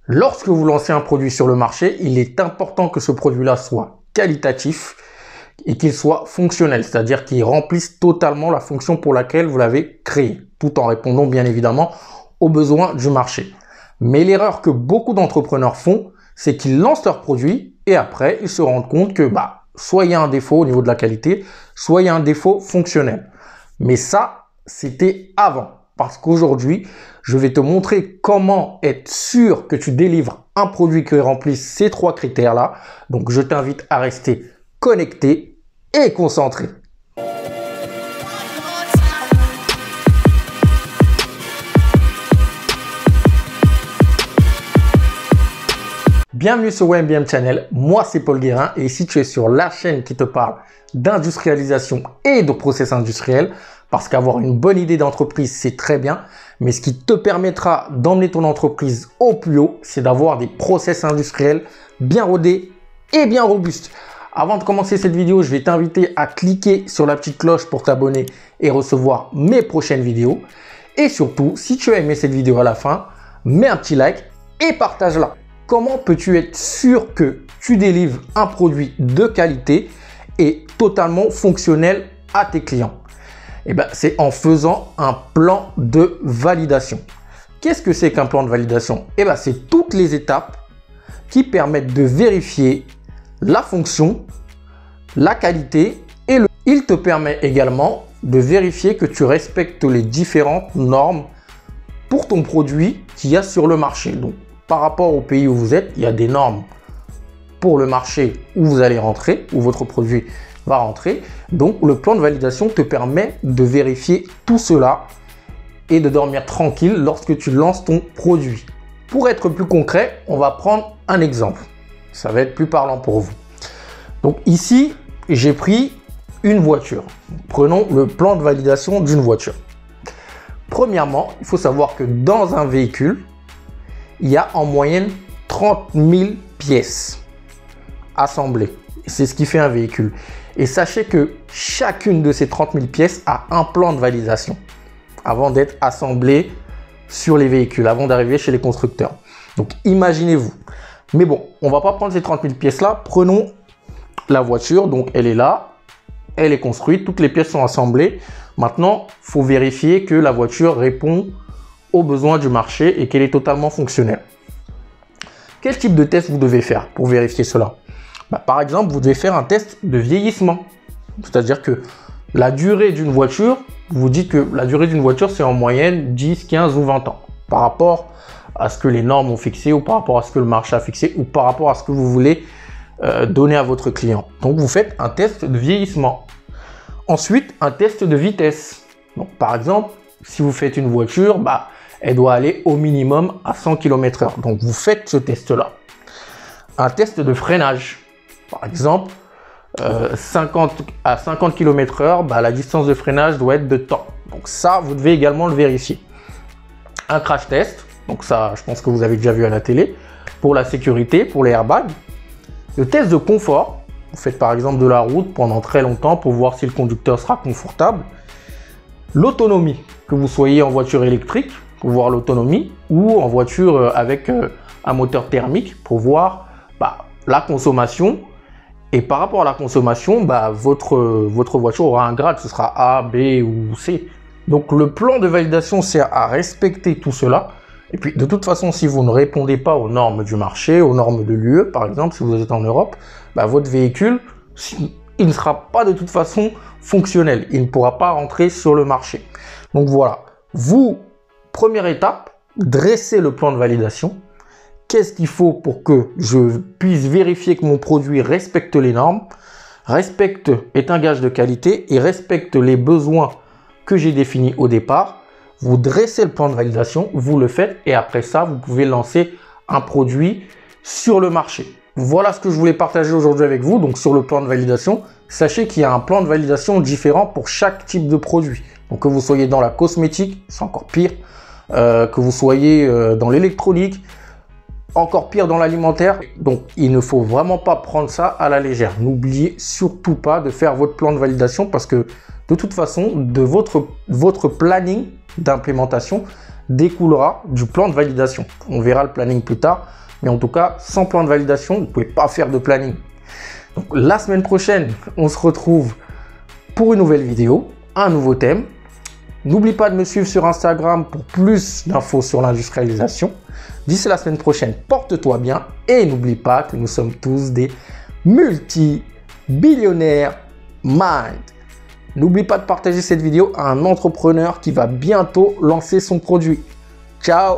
Lorsque vous lancez un produit sur le marché, il est important que ce produit-là soit qualitatif et qu'il soit fonctionnel, c'est-à-dire qu'il remplisse totalement la fonction pour laquelle vous l'avez créé, tout en répondant bien évidemment aux besoins du marché. Mais l'erreur que beaucoup d'entrepreneurs font, c'est qu'ils lancent leur produit et après, ils se rendent compte que soit il y a un défaut au niveau de la qualité, soit il y a un défaut fonctionnel. Mais ça, c'était avant. Parce qu'aujourd'hui, je vais te montrer comment être sûr que tu délivres un produit qui remplisse ces 3 critères-là. Donc, je t'invite à rester connecté et concentré. Bienvenue sur WMBM Channel, moi c'est Paul Guérin et ici tu es sur la chaîne qui te parle d'industrialisation et de process industriel parce qu'avoir une bonne idée d'entreprise c'est très bien, mais ce qui te permettra d'emmener ton entreprise au plus haut, c'est d'avoir des process industriels bien rodés et bien robustes. Avant de commencer cette vidéo, je vais t'inviter à cliquer sur la petite cloche pour t'abonner et recevoir mes prochaines vidéos. Et surtout, si tu as aimé cette vidéo à la fin, mets un petit like et partage-la. Comment peux-tu être sûr que tu délivres un produit de qualité et totalement fonctionnel à tes clients? C'est en faisant un plan de validation. Qu'est-ce que c'est qu'un plan de validation? C'est toutes les étapes qui permettent de vérifier la fonction, la qualité et il te permet également de vérifier que tu respectes les différentes normes pour ton produit qu'il y a sur le marché. Donc, par rapport au pays où vous êtes, il y a des normes pour le marché où vous allez rentrer, où votre produit va rentrer. Donc, le plan de validation te permet de vérifier tout cela et de dormir tranquille lorsque tu lances ton produit. Pour être plus concret, on va prendre un exemple. Ça va être plus parlant pour vous. Donc ici, j'ai pris une voiture. Prenons le plan de validation d'une voiture. Premièrement, il faut savoir que dans un véhicule, il y a en moyenne 30 000 pièces assemblées. C'est ce qui fait un véhicule. Et sachez que chacune de ces 30 000 pièces a un plan de validation avant d'être assemblée sur les véhicules, avant d'arriver chez les constructeurs. Donc imaginez-vous. Mais bon, on ne va pas prendre ces 30 000 pièces-là. Prenons la voiture. Donc elle est là, elle est construite, toutes les pièces sont assemblées. Maintenant, il faut vérifier que la voiture répond aux besoins du marché et qu'elle est totalement fonctionnelle. Quel type de test vous devez faire pour vérifier cela? Par exemple, vous devez faire un test de vieillissement. C'est-à-dire que la durée d'une voiture, vous dites que la durée d'une voiture, c'est en moyenne 10, 15 ou 20 ans. Par rapport à ce que les normes ont fixé ou par rapport à ce que le marché a fixé ou par rapport à ce que vous voulez donner à votre client. Donc, vous faites un test de vieillissement. Ensuite, un test de vitesse. Donc, par exemple, si vous faites une voiture, elle doit aller au minimum à 100 km/h. Donc, vous faites ce test-là. Un test de freinage. Par exemple, à 50 km/h, la distance de freinage doit être de temps. Donc, ça, vous devez également le vérifier. Un crash test. Donc, ça, je pense que vous avez déjà vu à la télé. Pour la sécurité, pour les airbags. Le test de confort. Vous faites par exemple de la route pendant très longtemps pour voir si le conducteur sera confortable. L'autonomie. Que vous soyez en voiture électrique, pour voir l'autonomie, ou en voiture avec un moteur thermique pour voir la consommation. Et par rapport à la consommation, votre voiture aura un grade, ce sera A, B ou C. Donc le plan de validation sert à respecter tout cela. Et puis de toute façon, si vous ne répondez pas aux normes du marché, aux normes de l'UE, par exemple, si vous êtes en Europe, votre véhicule, il ne sera pas de toute façon fonctionnel. Il ne pourra pas rentrer sur le marché. Donc voilà, vous, première étape, dressez le plan de validation. Qu'est-ce qu'il faut pour que je puisse vérifier que mon produit respecte les normes, est un gage de qualité et respecte les besoins que j'ai définis au départ. Vous dressez le plan de validation, vous le faites et après ça, vous pouvez lancer un produit sur le marché. Voilà ce que je voulais partager aujourd'hui avec vous. Donc sur le plan de validation, sachez qu'il y a un plan de validation différent pour chaque type de produit. Donc que vous soyez dans la cosmétique, c'est encore pire. Que vous soyez dans l'électronique, encore pire dans l'alimentaire. Donc il ne faut vraiment pas prendre ça à la légère. N'oubliez surtout pas de faire votre plan de validation parce que de toute façon, de votre planning d'implémentation découlera du plan de validation. On verra le planning plus tard, mais en tout cas, sans plan de validation, vous ne pouvez pas faire de planning. Donc, la semaine prochaine, on se retrouve pour une nouvelle vidéo, un nouveau thème. N'oublie pas de me suivre sur Instagram pour plus d'infos sur l'industrialisation. D'ici la semaine prochaine, porte-toi bien et n'oublie pas que nous sommes tous des multi-billionnaires mind. N'oublie pas de partager cette vidéo à un entrepreneur qui va bientôt lancer son produit. Ciao!